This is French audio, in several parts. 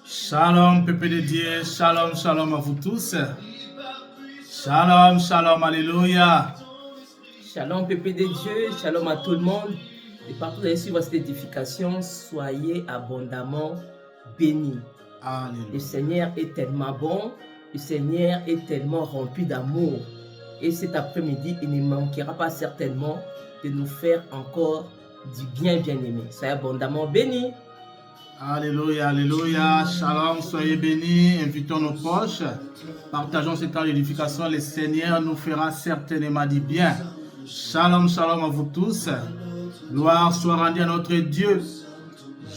Shalom, peuple de Dieu. Shalom, shalom à vous tous. Shalom, shalom, alléluia. Shalom, peuple de Dieu. Shalom à tout le monde. Et partout où vous suivre cette édification, soyez abondamment bénis. Alléluia. Le Seigneur est tellement bon. Le Seigneur est tellement rempli d'amour. Et cet après-midi, il ne manquera pas certainement de nous faire encore du bien-aimé. Soyez abondamment bénis. Alléluia, alléluia. Shalom, soyez bénis. Invitons nos proches. Partageons ce temps d'édification. Le Seigneur nous fera certainement du bien. Shalom, shalom à vous tous. Gloire soit rendue à notre Dieu.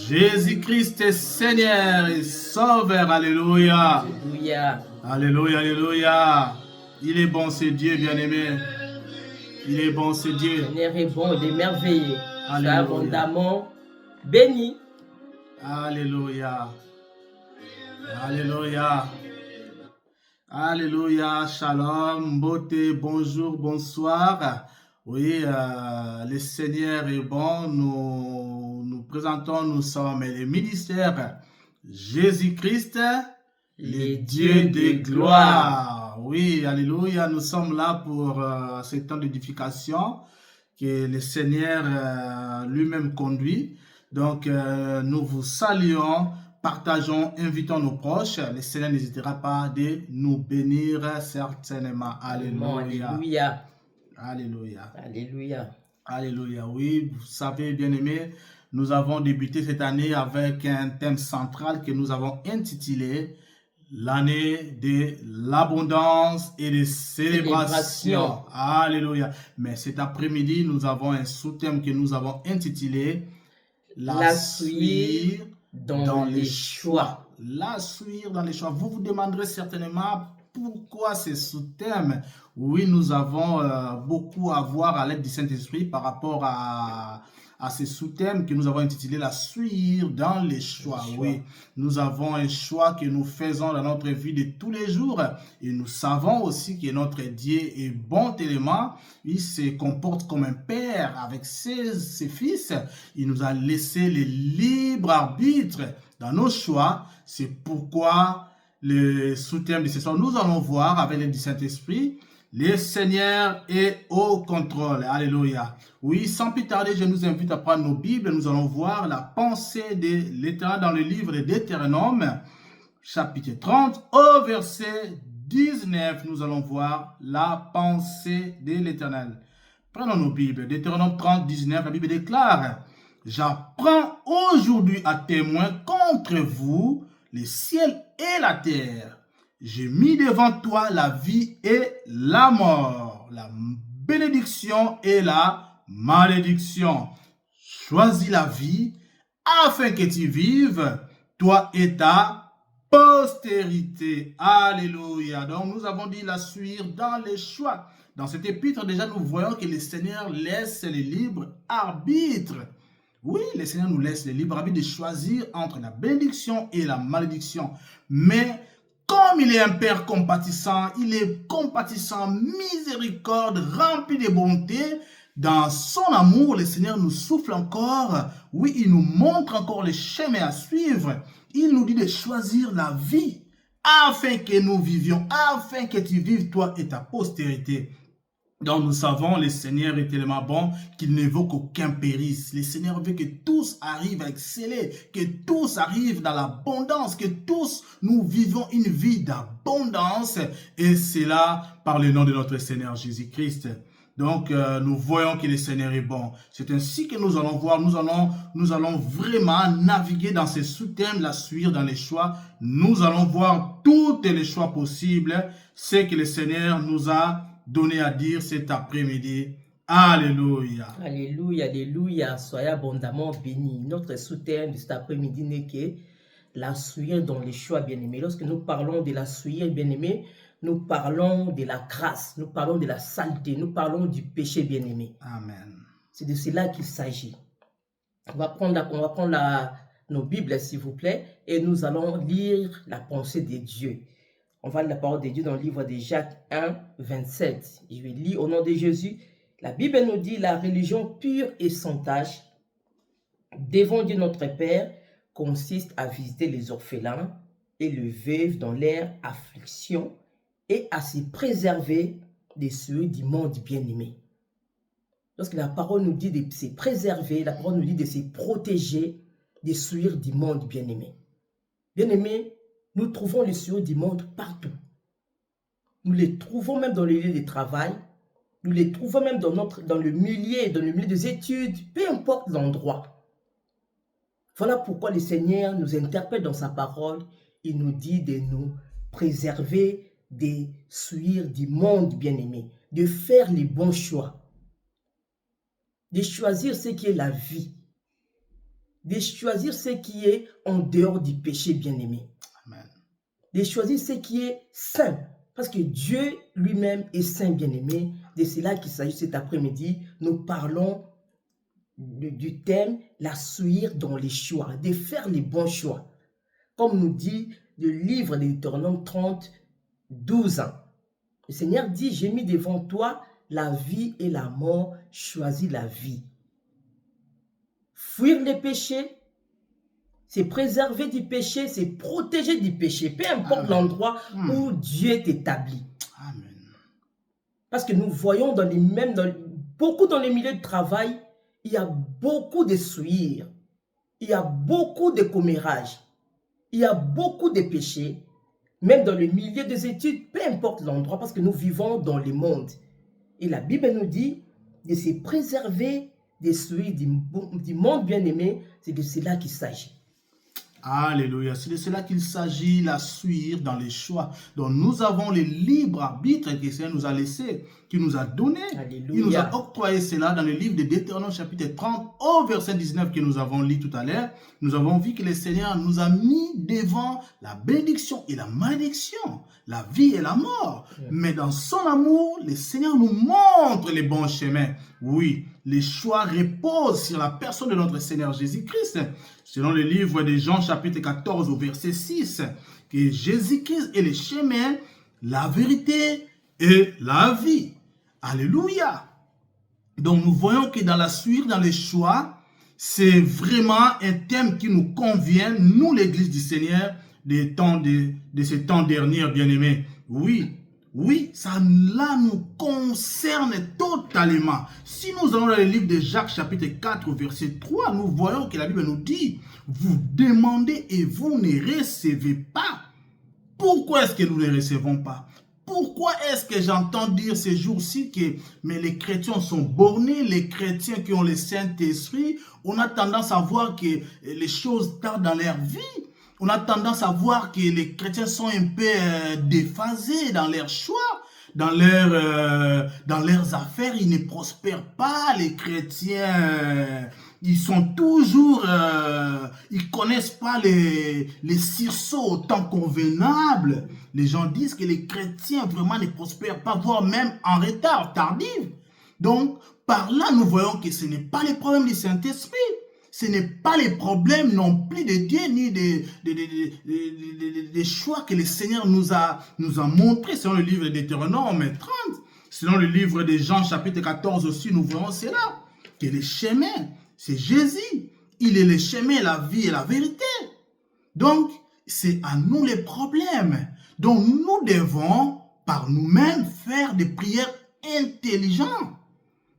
Jésus-Christ est Seigneur et Sauveur. Alléluia. Alléluia. Alléluia, alléluia. Il est bon, ce Dieu bien-aimé. Il est bon, ce Dieu. Le Seigneur est bon, il est merveilleux. Soyez Alléluia. abondamment bénis. Alléluia. Alléluia. Alléluia. Shalom, beauté, bonjour, bonsoir. Oui, le Seigneur est bon. Nous présentons, nous sommes les ministères Jésus-Christ, les dieux de gloire. Oui, alléluia. Nous sommes là pour ce temps d'édification que le Seigneur lui-même conduit. Donc, nous vous saluons, partageons, invitons nos proches. Le Seigneur n'hésitera pas de nous bénir certainement. Alléluia. Alléluia. Alléluia. Alléluia. Alléluia. Oui, vous savez, bien-aimés, nous avons débuté cette année avec un thème central que nous avons intitulé l'année de l'abondance et des célébrations. Alléluia. Mais cet après-midi, nous avons un sous-thème que nous avons intitulé la suivre dans les choix. La suivre dans les choix. Vous vous demanderez certainement pourquoi ce sous-thème. Oui, nous avons beaucoup à voir à l'aide du Saint-Esprit par rapport à ce sous-thème que nous avons intitulé la suivre dans les choix. Oui, nous avons un choix que nous faisons dans notre vie de tous les jours et nous savons aussi que notre Dieu est bon tellement. Il se comporte comme un père avec ses fils. Il nous a laissé le libre arbitre dans nos choix. C'est pourquoi le sous-thème de ce soir, nous allons voir avec l'aide du Saint-Esprit, le Seigneur est au contrôle. Alléluia. Oui, sans plus tarder, je nous invite à prendre nos Bibles. Nous allons voir la pensée de l'Éternel dans le livre d'Éternome, chapitre 30, au verset 19. Nous allons voir la pensée de l'Éternel. Prenons nos Bibles. Deutéronome 30, 19, la Bible déclare: j'apprends aujourd'hui à témoin contre vous les ciels et la terre. J'ai mis devant toi la vie et la mort, la bénédiction et la malédiction. Choisis la vie afin que tu vives, toi et ta postérité. Alléluia. Donc nous avons dit la suivre dans les choix. Dans cet épître, déjà, nous voyons que le Seigneur laisse le libre arbitre. Oui, le Seigneur nous laisse le libre arbitre de choisir entre la bénédiction et la malédiction. Mais comme il est un Père compatissant, il est compatissant, miséricorde, rempli de bonté. Dans son amour, le Seigneur nous souffle encore. Oui, il nous montre encore le chemin à suivre. Il nous dit de choisir la vie afin que nous vivions, afin que tu vives toi et ta postérité. Donc nous savons, le Seigneur est tellement bon qu'il ne veut qu'aucun périsse. Le Seigneur veut que tous arrivent à exceller, que tous arrivent dans l'abondance, que tous nous vivons une vie d'abondance. Et c'est là par le nom de notre Seigneur Jésus-Christ. Donc nous voyons que le Seigneur est bon. C'est ainsi que nous allons voir, nous allons vraiment naviguer dans ces sous-thèmes, la suivre dans les choix. Nous allons voir tous les choix possibles, ce que le Seigneur nous a donné à dire cet après-midi. Alléluia. Alléluia, alléluia. Soyez abondamment bénis. Notre sous-thème de cet après-midi n'est que la souillure dans les choix, bien-aimés. Lorsque nous parlons de la souillure, bien-aimés, nous parlons de la grâce, nous parlons de la saleté, nous parlons du péché, bien-aimé. Amen. C'est de cela qu'il s'agit. On va prendre nos Bibles, s'il vous plaît, et nous allons lire la pensée de Dieu. On va lire la parole de Dieu dans le livre de Jacques 1, 27. Je vais lire au nom de Jésus. La Bible nous dit: la religion pure et sans tache devant Dieu notre Père consiste à visiter les orphelins et les veuves dans leur affliction et à se préserver des souhaits du monde bien-aimé. Lorsque la parole nous dit de se préserver, la parole nous dit de se protéger des souillures du monde bien-aimé. Bien-aimé, nous trouvons les souillures du monde partout. Nous les trouvons même dans les lieux de travail, nous les trouvons même dans le milieu des études, peu importe l'endroit. Voilà pourquoi le Seigneur nous interpelle dans sa parole. Il nous dit de nous préserver des souillures du monde bien-aimé, de faire les bons choix, de choisir ce qui est la vie, de choisir ce qui est en dehors du péché bien-aimé, de choisir ce qui est saint, parce que Dieu lui-même est saint bien-aimé. De cela qu'il s'agit cet après-midi. Nous parlons du thème la souillure dans les choix, de faire les bons choix. Comme nous dit le livre de Deutéronome 30, 12 ans. Le Seigneur dit, j'ai mis devant toi la vie et la mort, choisis la vie. Fuir les péchés, c'est préserver du péché, c'est protéger du péché, peu importe l'endroit où Dieu t'établit. Amen. Parce que nous voyons beaucoup dans les milieux de travail, il y a beaucoup de souillures, il y a beaucoup de commérages, il y a beaucoup de péchés, même dans le milieu des études, peu importe l'endroit, parce que nous vivons dans le monde. Et la Bible nous dit de se préserver des souillures du monde bien-aimé, c'est de cela qu'il s'agit. Alléluia, c'est de cela qu'il s'agit, la souillure dans les choix. Donc nous avons le libre arbitre que le Seigneur nous a laissé, qu'il nous a donné. Alléluia. Il nous a octroyé cela dans le livre de Deutéronome chapitre 30 au verset 19 que nous avons lu tout à l'heure. Nous avons vu que le Seigneur nous a mis devant la bénédiction et la malédiction, la vie et la mort. Mais dans son amour, le Seigneur nous montre les bons chemins. Oui, les choix reposent sur la personne de notre Seigneur Jésus-Christ. Selon le livre de Jean chapitre 14 au verset 6, que Jésus-Christ est le chemin, la vérité et la vie. Alléluia. Donc nous voyons que dans la suite, dans les choix, c'est vraiment un thème qui nous convient, nous l'église du Seigneur, de ces temps derniers, bien-aimés. Oui, ça là nous concerne totalement. Si nous allons dans le livre de Jacques chapitre 4 verset 3, nous voyons que la Bible nous dit, vous demandez et vous ne recevez pas. Pourquoi est-ce que nous ne recevons pas? Pourquoi est-ce que j'entends dire ces jours-ci que mais les chrétiens sont bornés, les chrétiens qui ont le Saint-Esprit, on a tendance à voir que les choses tardent dans leur vie. On a tendance à voir que les chrétiens sont un peu déphasés dans leurs choix, dans leurs affaires. Ils ne prospèrent pas, les chrétiens. Ils sont toujours, ils connaissent pas les sursauts au temps convenable. Les gens disent que les chrétiens vraiment ne prospèrent pas, voire même en retard, tardif. Donc, par là, nous voyons que ce n'est pas le problème du Saint-Esprit. Ce n'est pas les problèmes non plus de Dieu, ni des choix que le Seigneur nous a montrés selon le livre de Deutéronome 30. Selon le livre de Jean chapitre 14 aussi, nous voyons cela. Que le chemin, c'est Jésus. Il est le chemin, la vie et la vérité. Donc, c'est à nous les problèmes. Donc, nous devons par nous-mêmes faire des prières intelligentes.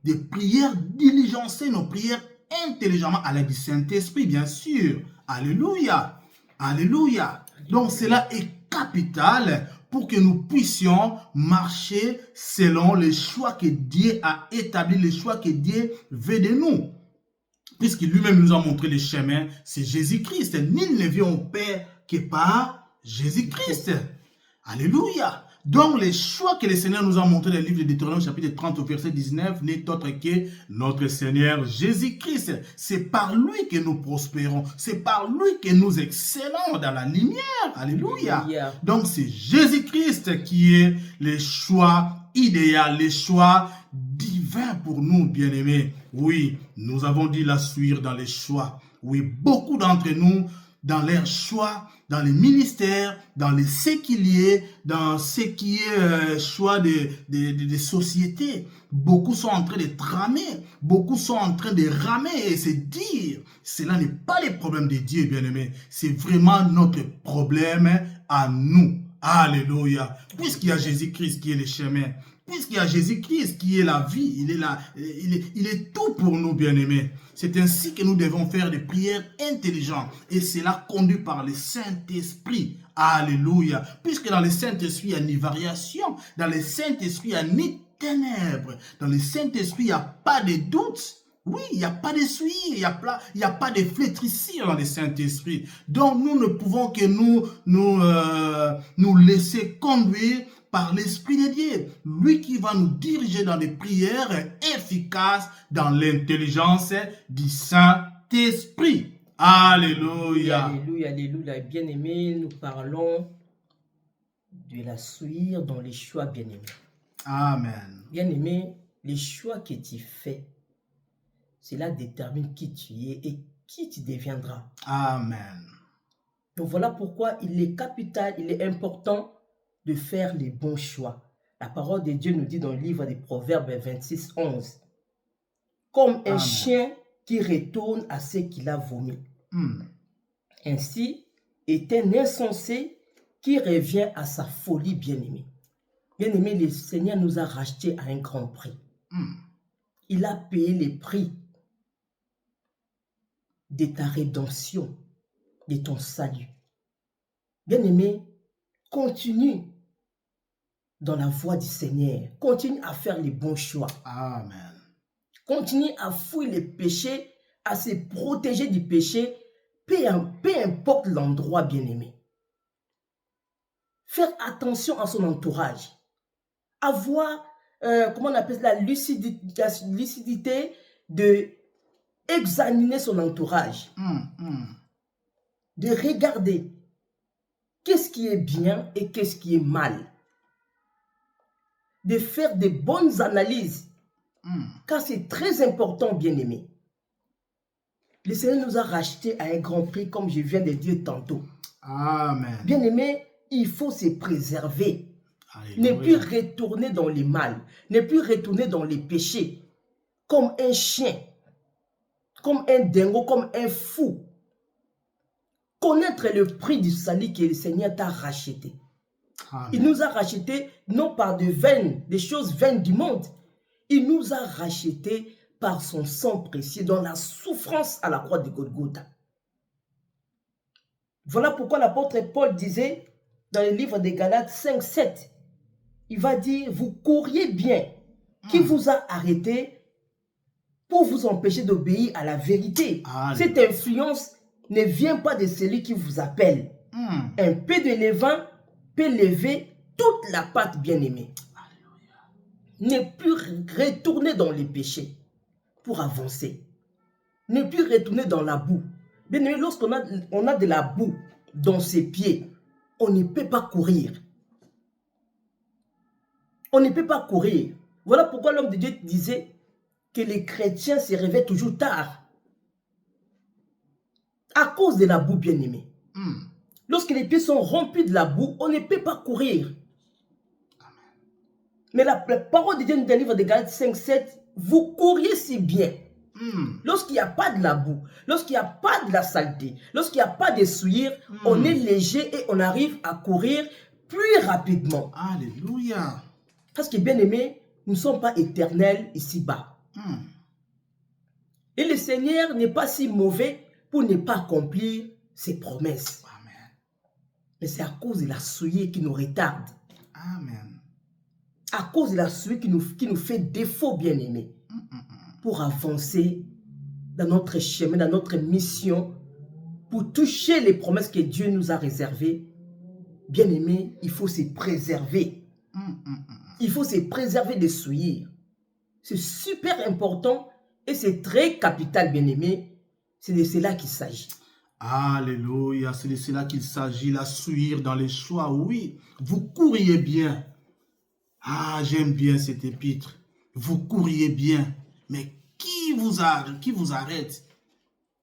Des prières diligencées, nos prières intelligemment à l'aide du Saint-Esprit, bien sûr. Alléluia. Alléluia. Donc, cela est capital pour que nous puissions marcher selon les choix que Dieu a établis, les choix que Dieu veut de nous. Puisqu'il lui-même nous a montré le chemin, c'est Jésus-Christ. Nul ne vient au Père que par Jésus-Christ. Alléluia. Donc, les choix que le Seigneur nous a montrés dans le livre de Deutéronome chapitre 30 au verset 19 n'est autre que notre Seigneur Jésus-Christ. C'est par lui que nous prospérons. C'est par lui que nous excellons dans la lumière. Alléluia. Donc, c'est Jésus-Christ qui est le choix idéal, le choix divin pour nous, bien-aimés. Oui, nous avons dit la suivre dans les choix. Oui, beaucoup d'entre nous dans leurs choix, dans les ministères, dans les séquiliers, dans ce qui est choix de société. Beaucoup sont en train de tramer, beaucoup sont en train de ramer et se dire, cela n'est pas le problème de Dieu, bien-aimé, c'est vraiment notre problème à nous. Alléluia. Puisqu'il y a Jésus-Christ qui est le chemin, puisqu'il y a Jésus-Christ qui est la vie, il est tout pour nous, bien-aimés. C'est ainsi que nous devons faire des prières intelligentes et cela conduit par le Saint-Esprit. Alléluia. Puisque dans le Saint-Esprit, il n'y a ni variation, dans le Saint-Esprit, il n'y a ni ténèbres, dans le Saint-Esprit, il n'y a pas de doute. Oui, il n'y a pas de souillure, il n'y a pas de flétrissure dans le Saint-Esprit. Donc, nous ne pouvons que nous laisser conduire par l'Esprit de Dieu. Lui qui va nous diriger dans des prières efficaces dans l'intelligence du Saint-Esprit. Alléluia. Alléluia, alléluia. Bien-aimés, nous parlons de la souillure dans les choix, bien-aimés. Amen. Bien-aimés, les choix que tu fais, cela détermine qui tu es et qui tu deviendras. Amen. Donc voilà pourquoi il est capital, il est important de faire les bons choix. La parole de Dieu nous dit dans le livre des Proverbes 26, 11, comme un chien qui retourne à ce qu'il a vomi. Ainsi est un insensé qui revient à sa folie, bien-aimé. Bien-aimé, le Seigneur nous a rachetés à un grand prix. Il a payé les prix de ta rédemption, de ton salut. Bien-aimé, continue dans la voie du Seigneur. Continue à faire les bons choix. Amen. Continue à fuir les péchés, à se protéger du péché, peu importe l'endroit, bien-aimé. Faire attention à son entourage. Avoir, comment on appelle ça, la lucidité de examiner son entourage. De regarder qu'est-ce qui est bien et qu'est-ce qui est mal. De faire de bonnes analyses. Car c'est très important, bien-aimé. Le Seigneur nous a rachetés à un grand prix, comme je viens de dire tantôt. Amen. Bien-aimé, il faut se préserver. Alléluia. Ne plus retourner dans les mal. Ne plus retourner dans les péchés. Comme un chien. Comme un dingo, comme un fou. Connaître le prix du salut que le Seigneur t'a racheté. Amen. Il nous a racheté non par des choses vaines du monde. Il nous a racheté par son sang précieux dans la souffrance à la croix de Golgotha. Voilà pourquoi l'apôtre Paul disait dans le livre des Galates 5, 7, il va dire, vous courriez bien. Qui vous a arrêté pour vous empêcher d'obéir à la vérité? Cette influence ne vient pas de celui qui vous appelle. Un peu de levain peut lever toute la pâte, bien-aimée. Ne plus retourner dans les péchés pour avancer. Ne plus retourner dans la boue. Bien-aimé, lorsqu'on a de la boue dans ses pieds, on ne peut pas courir. On ne peut pas courir. Voilà pourquoi l'homme de Dieu disait que les chrétiens se réveillent toujours tard. À cause de la boue, bien-aimé. Lorsque les pieds sont remplis de la boue, on ne peut pas courir. Mais la parole de Dieu nous dit dans le livre de Galates 5, 7, vous couriez si bien. Lorsqu'il n'y a pas de la boue, lorsqu'il n'y a pas de la saleté, lorsqu'il n'y a pas de souillure, on est léger et on arrive à courir plus rapidement. Alléluia. Parce que, bien aimé, nous ne sommes pas éternels ici-bas. Et le Seigneur n'est pas si mauvais pour ne pas accomplir ses promesses. Amen. Mais c'est à cause de la souillure qui nous retarde. Amen. À cause de la souillure qui nous fait défaut, bien-aimé. Pour avancer dans notre chemin, dans notre mission, pour toucher les promesses que Dieu nous a réservées. Bien-aimé, il faut se préserver. Il faut se préserver des souillures. C'est super important et c'est très capital, bien-aimé. C'est de cela qu'il s'agit. Alléluia, c'est de cela qu'il s'agit, la souillure dans les choix. Oui, vous courriez bien. Ah, j'aime bien cet épître. Vous courriez bien. Mais qui vous arrête?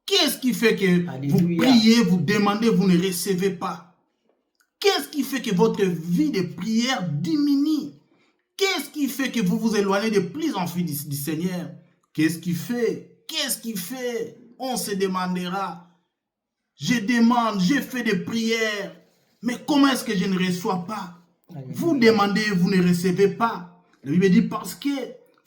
Qu'est-ce qui fait que Alléluia. vous priez, vous demandez, vous ne recevez pas? Qu'est-ce qui fait que votre vie de prière diminue? Qu'est-ce qui fait que vous vous éloignez de plus en plus du Seigneur? Qu'est-ce qui fait? Qu'est-ce qui fait? On se demandera. Je demande, je fais des prières, mais comment est-ce que je ne reçois pas? Alléluia. Vous demandez, vous ne recevez pas. La Bible dit parce que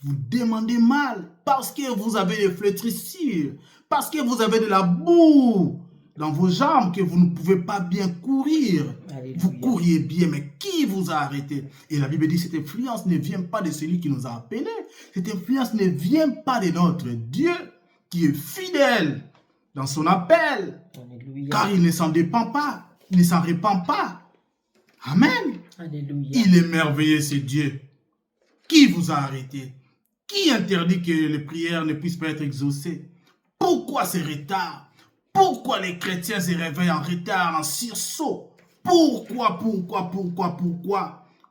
vous demandez mal, parce que vous avez des flétrissures, parce que vous avez de la boue dans vos jambes, que vous ne pouvez pas bien courir. Alléluia. Vous couriez bien, mais qui vous a arrêté? Et la Bible dit, cette influence ne vient pas de celui qui nous a appelés. Cette influence ne vient pas de notre Dieu, qui est fidèle dans son appel. Alléluia. Car il ne s'en dépend pas, il ne s'en répand pas. Amen. Alléluia. Il est merveilleux, ce Dieu. Qui vous a arrêté? Qui interdit que les prières ne puissent pas être exaucées? Pourquoi ce retard? Pourquoi les chrétiens se réveillent en retard, en sursaut? Pourquoi?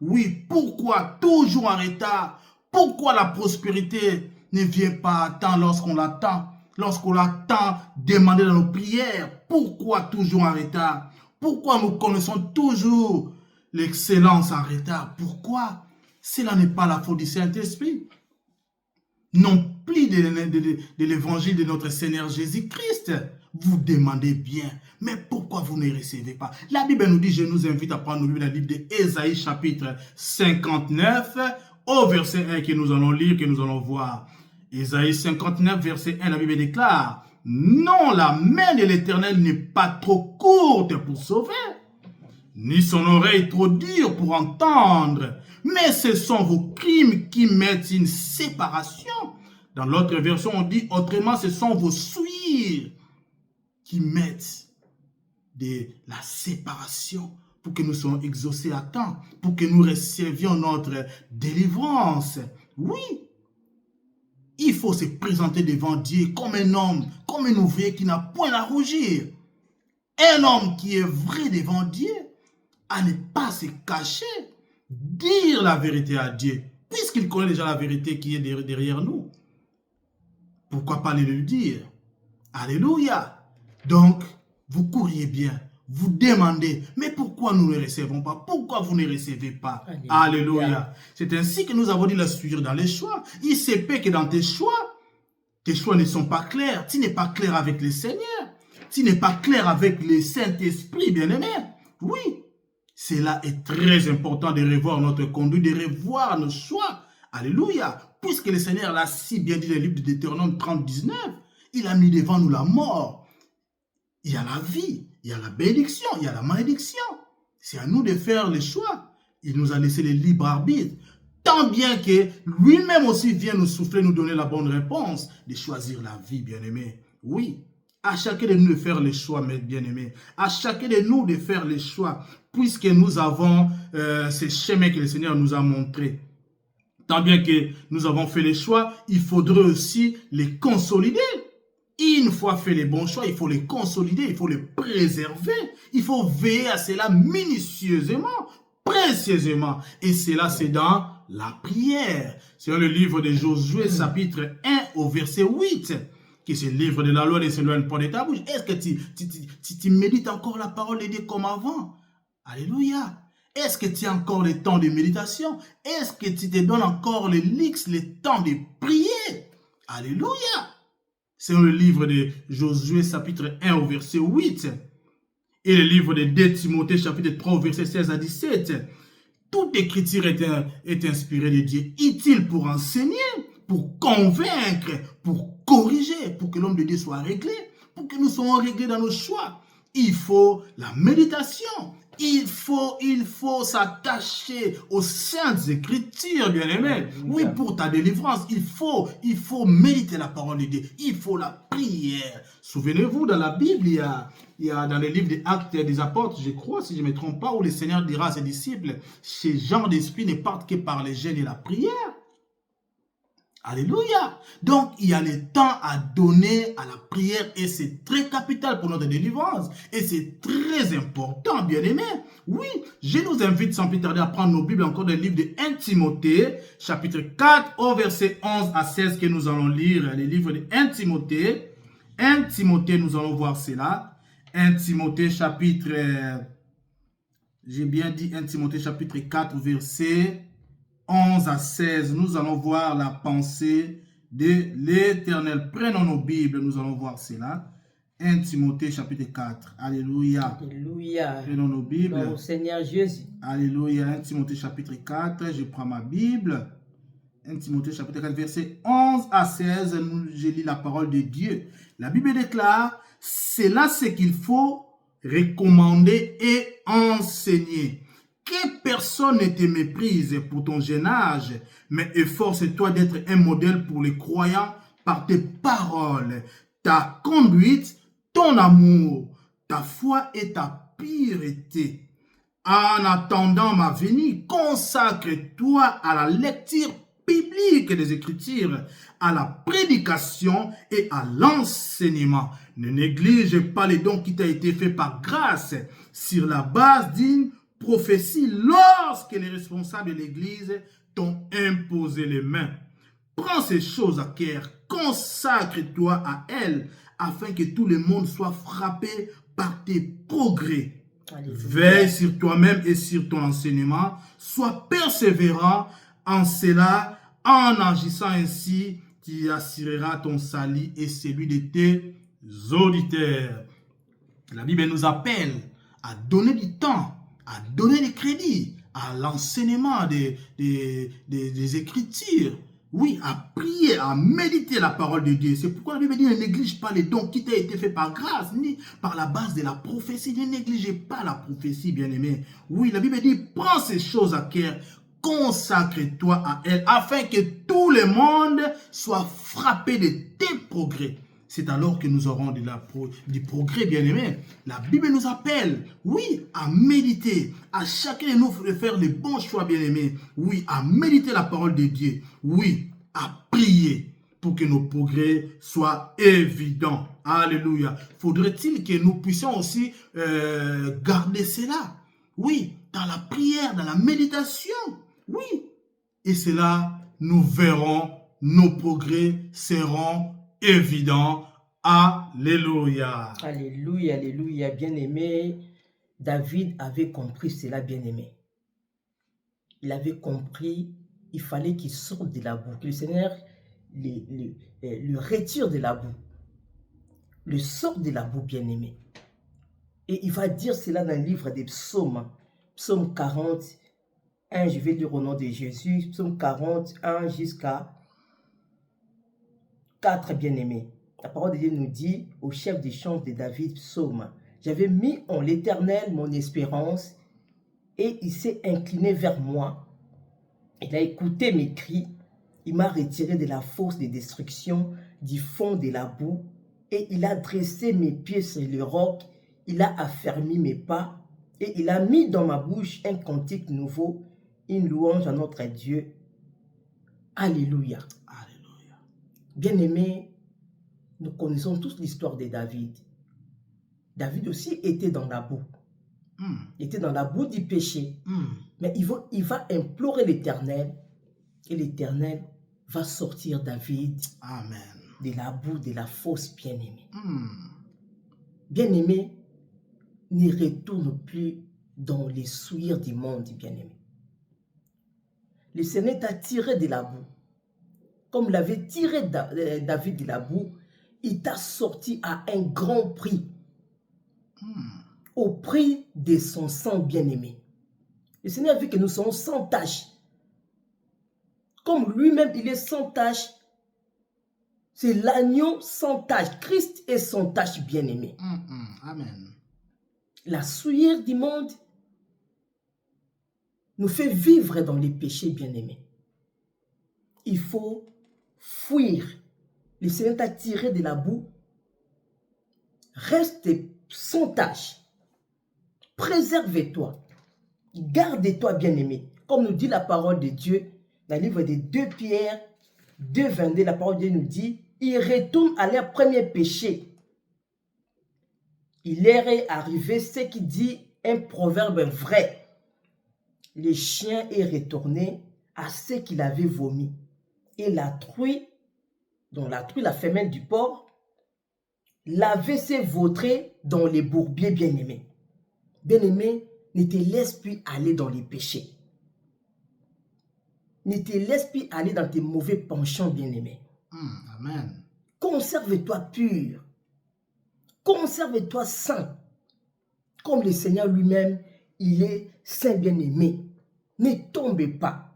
Oui, pourquoi toujours en retard? Pourquoi la prospérité ne vient pas à temps lorsqu'on l'attend? Lorsqu'on l'attend demander dans nos prières? Pourquoi toujours en retard? Pourquoi nous connaissons toujours l'excellence en retard? Pourquoi? Cela n'est pas la faute du Saint-Esprit. Non plus de l'évangile de notre Seigneur Jésus-Christ. Vous demandez bien, mais pourquoi vous ne recevez pas? La Bible nous dit, je nous invite à prendre le livre de Ésaïe chapitre 59 au verset 1 que nous allons lire, que nous allons voir. Ésaïe 59 verset 1, la Bible déclare, non, la main de l'Éternel n'est pas trop courte pour sauver, ni son oreille trop dure pour entendre, mais ce sont vos crimes qui mettent une séparation. Dans l'autre version, on dit autrement, ce sont vos souillures qui mettent de la séparation pour que nous soyons exaucés à temps, pour que nous recevions notre délivrance. Oui, il faut se présenter devant Dieu comme un homme, comme un ouvrier qui n'a point à rougir. Un homme qui est vrai devant Dieu, à ne pas se cacher, dire la vérité à Dieu, puisqu'il connaît déjà la vérité qui est derrière nous. Pourquoi pas le dire? Alléluia. Donc, vous courriez bien, vous demandez, mais pourquoi nous ne recevons pas? Pourquoi vous ne recevez pas? Alléluia. Alléluia. C'est ainsi que nous avons dit la suivre dans les choix. Il se peut que dans tes choix ne sont pas clairs. Tu n'es pas clair avec le Seigneur. Tu n'es pas clair avec le Saint-Esprit, bien-aimé. Oui, cela est très important de revoir notre conduite, de revoir nos choix. Alléluia. Puisque le Seigneur l'a si bien dit dans le livre de Deutéronome 30, 19, il a mis devant nous la mort. Il y a la vie, il y a la bénédiction, il y a la malédiction. C'est à nous de faire les choix. Il nous a laissé le libre arbitre. Tant bien que lui-même aussi vient nous souffler, nous donner la bonne réponse, de choisir la vie, bien-aimé. Oui, à chacun de nous de faire les choix, mes bien-aimés. À chacun de nous de faire les choix, puisque nous avons ce chemin que le Seigneur nous a montré. Tant bien que nous avons fait les choix, il faudrait aussi les consolider. Une fois fait les bons choix, il faut les consolider, il faut les préserver. Il faut veiller à cela minutieusement, précieusement. Et cela, c'est dans la prière. C'est dans le livre de Josué, chapitre 1, au verset 8, qui est ce livre de la loi ne s'éloigne pas de ta bouche. Est-ce que tu médites encore la parole de Dieu comme avant? Alléluia. Est-ce que tu as encore le temps de méditation? Est-ce que tu te donnes encore le temps de prier? Alléluia. C'est dans le livre de Josué, chapitre 1, au verset 8. Et le livre de 2 Timothée, chapitre 3, au verset 16 à 17. Toute écriture est inspirée de Dieu, utile pour enseigner, pour convaincre, pour corriger, pour que l'homme de Dieu soit réglé, pour que nous soyons réglés dans nos choix. Il faut la méditation. Il faut s'attacher aux saintes écritures, bien-aimés. Oui, pour ta délivrance, il faut méditer la parole de Dieu. Il faut la prière. Souvenez-vous, dans la Bible, il y a dans les livres des Actes des Apôtres, je crois, si je ne me trompe pas, où le Seigneur dira à ses disciples, ces genres d'esprit ne partent que par les jeûnes et la prière. Alléluia. Donc, il y a le temps à donner à la prière et c'est très capital pour notre délivrance. Et c'est très important, bien-aimés. Oui, je nous invite sans plus tarder à prendre nos Bibles encore dans le livre de 1 Timothée, chapitre 4, au verset 11 à 16 que nous allons lire. Le livre de 1 Timothée, 1 Timothée, nous allons voir cela. 1 Timothée chapitre, j'ai bien dit 1 Timothée chapitre 4, verset 11 à 16. Nous allons voir la pensée de l'Éternel. Prenons nos Bibles, nous allons voir cela. 1 Timothée chapitre 4. Alléluia. Alléluia. Prenons nos Bibles. Gloire au Seigneur Jésus. Alléluia. 1 Timothée chapitre 4. Je prends ma Bible. 1 Timothée chapitre 4, verset 11 à 16. Je lis la parole de Dieu. La Bible déclare, c'est là ce qu'il faut recommander et enseigner. Que personne ne te méprise pour ton jeune âge, mais efforce-toi d'être un modèle pour les croyants par tes paroles, ta conduite, ton amour, ta foi et ta pureté. En attendant ma venue, consacre-toi à la lecture biblique des Écritures, à la prédication et à l'enseignement. Ne néglige pas les dons qui t'ont été faits par grâce sur la base d'une prophétie lorsque les responsables de l'Église t'ont imposé les mains. Prends ces choses à cœur, consacre-toi à elles, afin que tout le monde soit frappé par tes progrès. Alléluia. Veille sur toi-même et sur ton enseignement, sois persévérant en cela, en agissant ainsi, tu assureras ton salut et celui de tes auditeurs. La Bible nous appelle à donner du temps, à donner des crédits, à l'enseignement des Écritures. Oui, à prier, à méditer la parole de Dieu. C'est pourquoi la Bible dit ne néglige pas les dons qui t'ont été faits par grâce, ni par la base de la prophétie. Ne négligez pas la prophétie, bien-aimé. Oui, la Bible dit prends ces choses à cœur, consacre-toi à elles, afin que tout le monde soit frappé de tes progrès. C'est alors que nous aurons du progrès, bien-aimé. La Bible nous appelle, oui, à méditer, à chacun de nous de faire les bons choix, bien-aimé. Oui, à méditer la parole de Dieu. Oui, à prier pour que nos progrès soient évidents. Alléluia. Faudrait-il que nous puissions aussi garder cela? Oui, dans la prière, dans la méditation. Oui. Et cela, nous verrons, nos progrès seront évident. Alléluia. Alléluia, alléluia, bien-aimé. David avait compris cela, bien-aimé. Il avait compris, il fallait qu'il sorte de la boue, que le Seigneur le retire de la boue, le sort de la boue, bien-aimé. Et il va dire cela dans le livre des psaumes, psaume 41, je vais lire au nom de Jésus, psaume 41 jusqu'à 4, bien-aimés. La parole de Dieu nous dit au chef des chants de David, psaume, j'avais mis en l'Éternel mon espérance et il s'est incliné vers moi. Il a écouté mes cris, il m'a retiré de la fosse de destruction, du fond de la boue, et il a dressé mes pieds sur le roc, il a affermi mes pas, et il a mis dans ma bouche un cantique nouveau, une louange à notre Dieu. Alléluia. Alléluia. Bien-aimés, nous connaissons tous l'histoire de David. David aussi était dans la boue. Il était dans la boue du péché. Mais il va implorer l'Éternel. Et l'Éternel va sortir David Amen. de la boue, de la fosse, bien-aimé. Bien-aimé, ne retourne plus dans les souillures du monde, bien-aimé. Le Seigneur t'a tiré de la boue. Comme l'avait tiré David de la boue, il t'a sorti à un grand prix. Au prix de son sang bien-aimé. Le Seigneur a vu que nous sommes sans tache. Comme lui-même, il est sans tache. C'est l'agneau sans tache. Christ est sans tache bien-aimé. Amen. La souillure du monde nous fait vivre dans les péchés bien-aimés. Il faut fuir. Le Seigneur t'a tiré de la boue. Reste sans tache. Préserve-toi. Garde-toi, bien-aimé. Comme nous dit la parole de Dieu, dans le livre de 2 Pierre 2, 22, la parole de Dieu nous dit, ils retournent à leur premier péché. Il leur est arrivé ce qui dit un proverbe vrai. Le chien est retourné à ce qu'il avait vomi. Et la truie, dont la truie, la femelle du porc, laver ses vautrés dans les bourbiers, bien-aimés. Bien-aimé, ne te laisse plus aller dans les péchés. Ne te laisse plus aller dans tes mauvais penchants, bien-aimé. Amen. Conserve-toi pur. Conserve-toi saint. Comme le Seigneur lui-même, il est saint, bien-aimé. Ne tombe pas.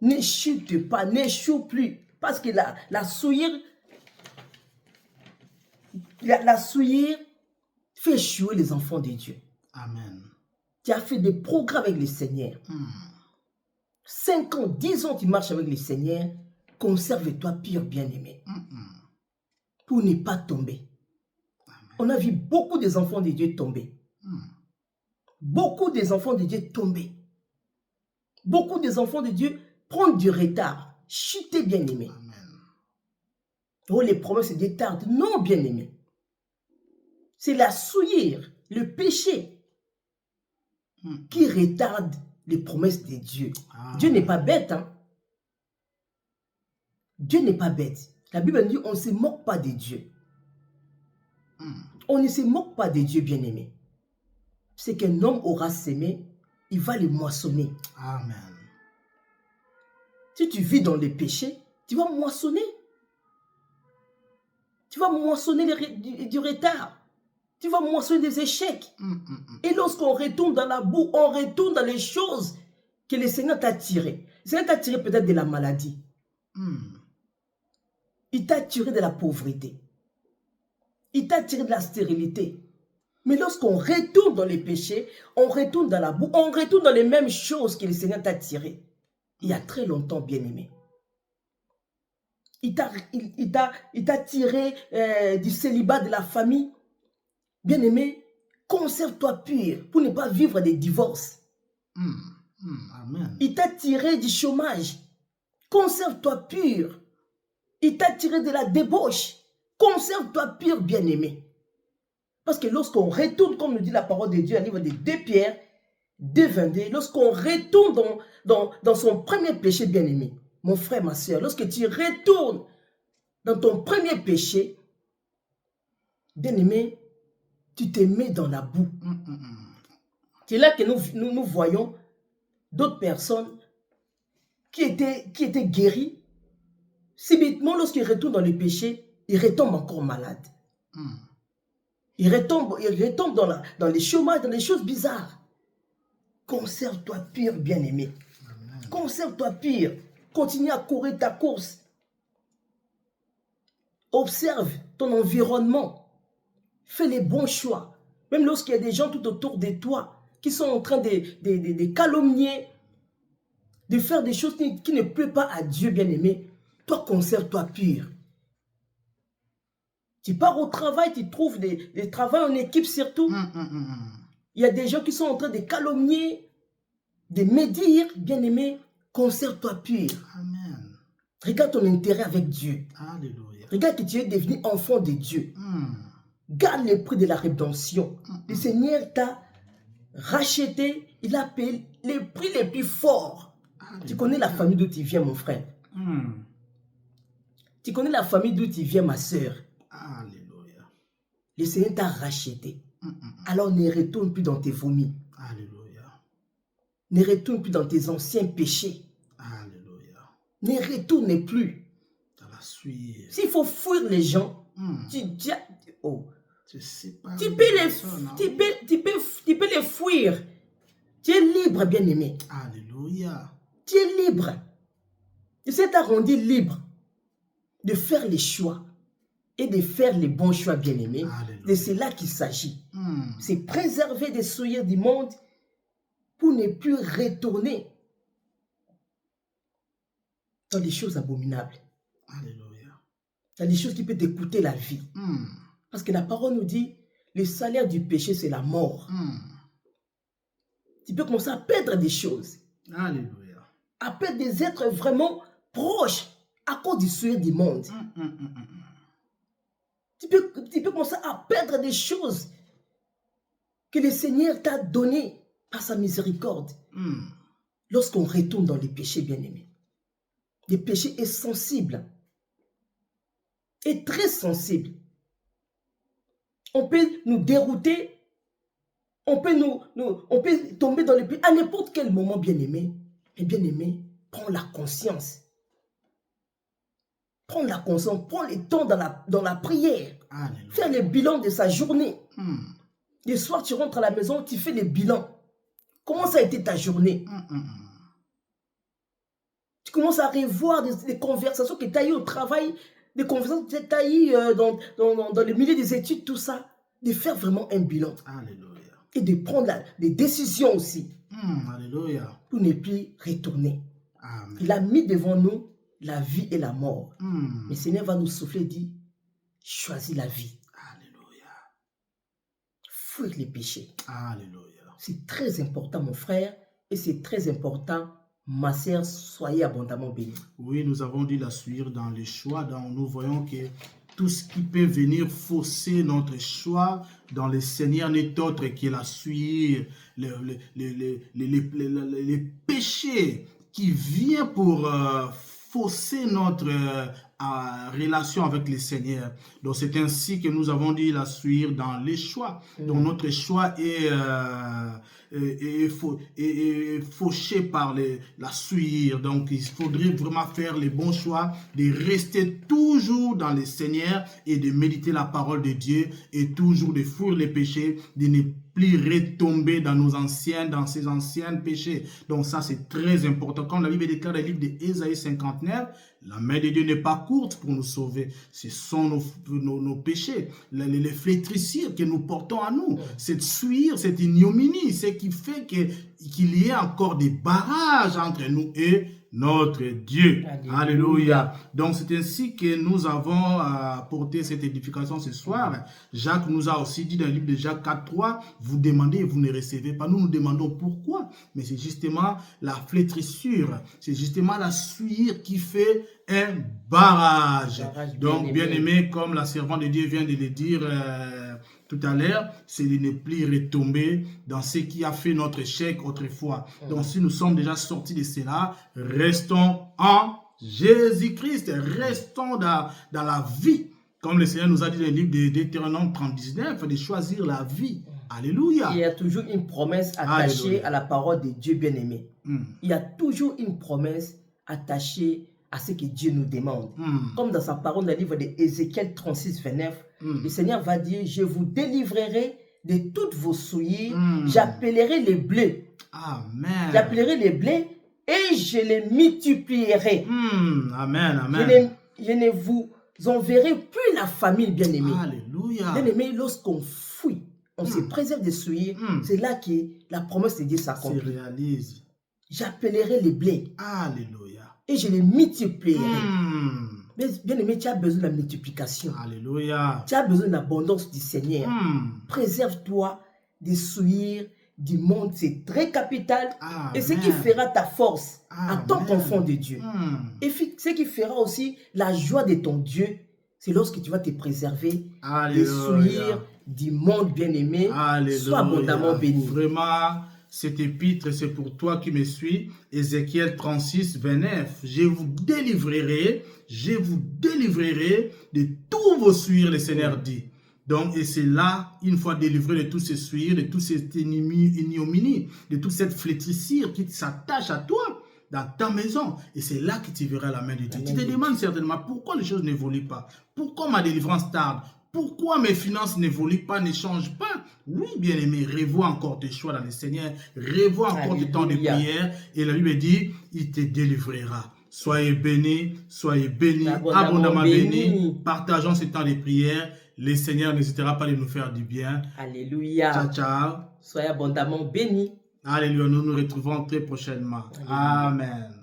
Ne chute pas. N'échoue plus. Parce que la souillure fait échouer les enfants de Dieu. Amen. Tu as fait des progrès avec le Seigneur. 5 ans, 10 ans, tu marches avec le Seigneur. Conserve-toi pur, bien-aimé. Pour ne pas tomber. Amen. On a vu beaucoup des enfants de Dieu tomber. Beaucoup des enfants de Dieu tomber. Beaucoup des enfants de Dieu prendre du retard. Chuter, bien-aimé. Amen. Oh, les promesses de Dieu tardent. Non, bien-aimé. C'est la souillure, le péché qui retarde les promesses de Dieu. Dieu n'est pas bête. Hein? Dieu n'est pas bête. La Bible dit on ne se moque pas de Dieu. On ne se moque pas de Dieu, bien-aimé. C'est qu'un homme aura sémé, il va le moissonner. Amen. Si tu vis dans les péchés, tu vas moissonner. Tu vas moissonner du retard. Tu vas moissonner des échecs. Et lorsqu'on retourne dans la boue, on retourne dans les choses que le Seigneur t'a tirées. Le Seigneur t'a tiré peut-être de la maladie. Il t'a tiré de la pauvreté. Il t'a tiré de la stérilité. Mais lorsqu'on retourne dans les péchés, on retourne dans la boue, on retourne dans les mêmes choses que le Seigneur t'a tirées. Il y a très longtemps, bien-aimé. Il t'a tiré du célibat de la famille. Bien-aimé, conserve-toi pur pour ne pas vivre des divorces. Amen. Il t'a tiré du chômage. Conserve-toi pur. Il t'a tiré de la débauche. Conserve-toi pur, bien-aimé. Parce que lorsqu'on retourne, comme nous dit la parole de Dieu, à niveau de 2 Pierre 2,22, lorsqu'on retourne dans son premier péché, bien-aimé, mon frère, ma soeur, lorsque tu retournes dans ton premier péché, bien-aimé, tu te mets dans la boue. C'est là que nous voyons d'autres personnes qui étaient guéries. Subitement, lorsqu'ils retournent dans le péché, ils retombent encore malades. Ils retombent dans les chômages, dans les choses bizarres. Conserve-toi pur, bien-aimé. Conserve-toi pur. Continue à courir ta course. Observe ton environnement. Fais les bons choix. Même lorsqu'il y a des gens tout autour de toi qui sont en train de calomnier, de faire des choses qui ne plaisent pas à Dieu, bien-aimé, toi, conserve-toi pur. Tu pars au travail, tu trouves des travails en équipe surtout. Il y a des gens qui sont en train de calomnier, de médire, bien-aimé, conserve-toi pur. Amen. Regarde ton intérêt avec Dieu. Alléluia. Regarde que tu es devenu enfant de Dieu. Garde le prix de la rédemption. Le Seigneur t'a racheté, il a payé les prix les plus forts. Tu connais la famille d'où tu viens, mon frère. Tu connais la famille d'où tu viens, ma soeur. Alléluia. Le Seigneur t'a racheté. Alors ne retourne plus dans tes vomis. Alléluia. Ne retourne plus dans tes anciens péchés. Alléluia. Ne retourne plus. Dans la suite. S'il faut fuir les gens, tu peux les fuir. Tu es libre, bien-aimé. Alléluia. Tu es libre. Le Seigneur t'a rendu libre de faire les choix et de faire les bons choix, bien-aimés. De cela qu'il s'agit. C'est préserver des souillures du monde pour ne plus retourner dans les choses abominables. Alléluia. Dans les choses qui peuvent te coûter la vie. Parce que la parole nous dit, le salaire du péché, c'est la mort. Tu peux commencer à perdre des choses. Alléluia. À perdre des êtres vraiment proches à cause du souillure du monde. Tu peux commencer à perdre des choses que le Seigneur t'a données par sa miséricorde. Lorsqu'on retourne dans les péchés, bien-aimés. Les péchés est sensible. Et très sensible. On peut nous dérouter. On peut tomber dans le pays à n'importe quel moment, bien-aimé. Et bien-aimé, prends la conscience. Prends la conscience, prends le temps dans la prière. Alléluia. Faire le bilan de sa journée. Hmm. Le soir, tu rentres à la maison, tu fais le bilan. Comment ça a été ta journée? Tu commences à revoir des conversations que tu as eues au travail, des conversations que tu as eues dans le milieu des études, tout ça. De faire vraiment un bilan. Alléluia. Et de prendre des décisions aussi. Alléluia. Pour ne plus retourner. Amen. Il a mis devant nous la vie et la mort. Hmm. Le Seigneur va nous souffler et dire, choisis la vie. Alléluia. Fuir les péchés. Alléluia. C'est très important, mon frère, et c'est très important, ma sœur, soyez abondamment bénis. Oui, nous avons dû la suivre dans les choix. Nous voyons que tout ce qui peut venir fausser notre choix dans le Seigneur n'est autre que la suivre, les péchés qui viennent pour fausser notre relation avec le Seigneur. Donc c'est ainsi que nous avons dû la suivre dans les choix. Donc notre choix est fauché par la suivre. Donc il faudrait vraiment faire les bons choix, de rester toujours dans le Seigneur et de méditer la parole de Dieu et toujours de fuir les péchés, de ne plus retomber dans ces anciens péchés. Donc ça c'est très important. Comme la Bible déclare dans le livre d'Ésaïe 59, la main de Dieu n'est pas courte pour nous sauver. Ce sont nos péchés, les flétrissures que nous portons à nous, cette sueur, cette ignominie, ce qui fait qu'il y ait encore des barrages entre nous et notre Dieu. Alléluia. Alléluia. Donc c'est ainsi que nous avons apporté cette édification ce soir. Jacques nous a aussi dit dans le livre de Jacques 4:3, vous demandez et vous ne recevez pas. Nous nous demandons pourquoi. Mais c'est justement la flétrissure, c'est justement la sueur qui fait un barrage. Donc bien aimé, comme la servante de Dieu vient de le dire tout à l'heure, c'est de ne plus retomber dans ce qui a fait notre échec autrefois. Donc si nous sommes déjà sortis de cela, restons en Jésus-Christ, restons dans la vie. Comme le Seigneur nous a dit dans le livre de Deutéronome 30:19, de choisir la vie. Alléluia. Il y a toujours une promesse attachée à la parole de Dieu bien-aimé. Il y a toujours une promesse attachée à ce que Dieu nous demande. Comme dans sa parole dans le livre d'Ézéchiel 36:29, le Seigneur va dire, je vous délivrerai de toutes vos souillures, j'appellerai les bleus. Amen. J'appellerai les bleus et je les multiplierai. Amen, amen. Je ne vous enverrai plus la famine, bien-aimé. Alléluia. Bien-aimé, lorsqu'on fuit, on se préserve des souillures, c'est là que la promesse de Dieu s'accomplit. Se réalise. J'appellerai les blés. Alléluia. Et je les multiplierai. Mais bien aimé, tu as besoin de la multiplication. Alléluia. Tu as besoin de l'abondance du Seigneur. Préserve-toi des souillures du monde. C'est très capital. Amen. Et ce qui fera ta force en tant qu'enfant de Dieu. Et ce qui fera aussi la joie de ton Dieu, c'est lorsque tu vas te préserver des souillures du monde bien-aimé. Sois abondamment béni. Vraiment, cet épître, c'est pour toi qui me suis. Ézéchiel 36:29. Je vous délivrerai de tous vos souillures, le Seigneur dit. Donc, et c'est là, une fois délivré de tous ces souillures, de toute cette ignominie, de toute cette flétrissure qui s'attache à toi, dans ta maison. Et c'est là que tu verras la main de Dieu. Tu te demandes certainement pourquoi les choses n'évoluent pas. Pourquoi ma délivrance tarde. Pourquoi mes finances n'évoluent pas, ne changent pas. Oui, bien-aimé, revois encore tes choix dans le Seigneur. Revois encore tes temps de prière. Et la Bible dit, il te délivrera. Soyez bénis, abondamment bénis. Partageons ce temps de prière. Le Seigneur n'hésitera pas à nous faire du bien. Alléluia. Ciao, ciao. Soyez abondamment bénis. Alléluia. Nous nous retrouvons très prochainement. Amen.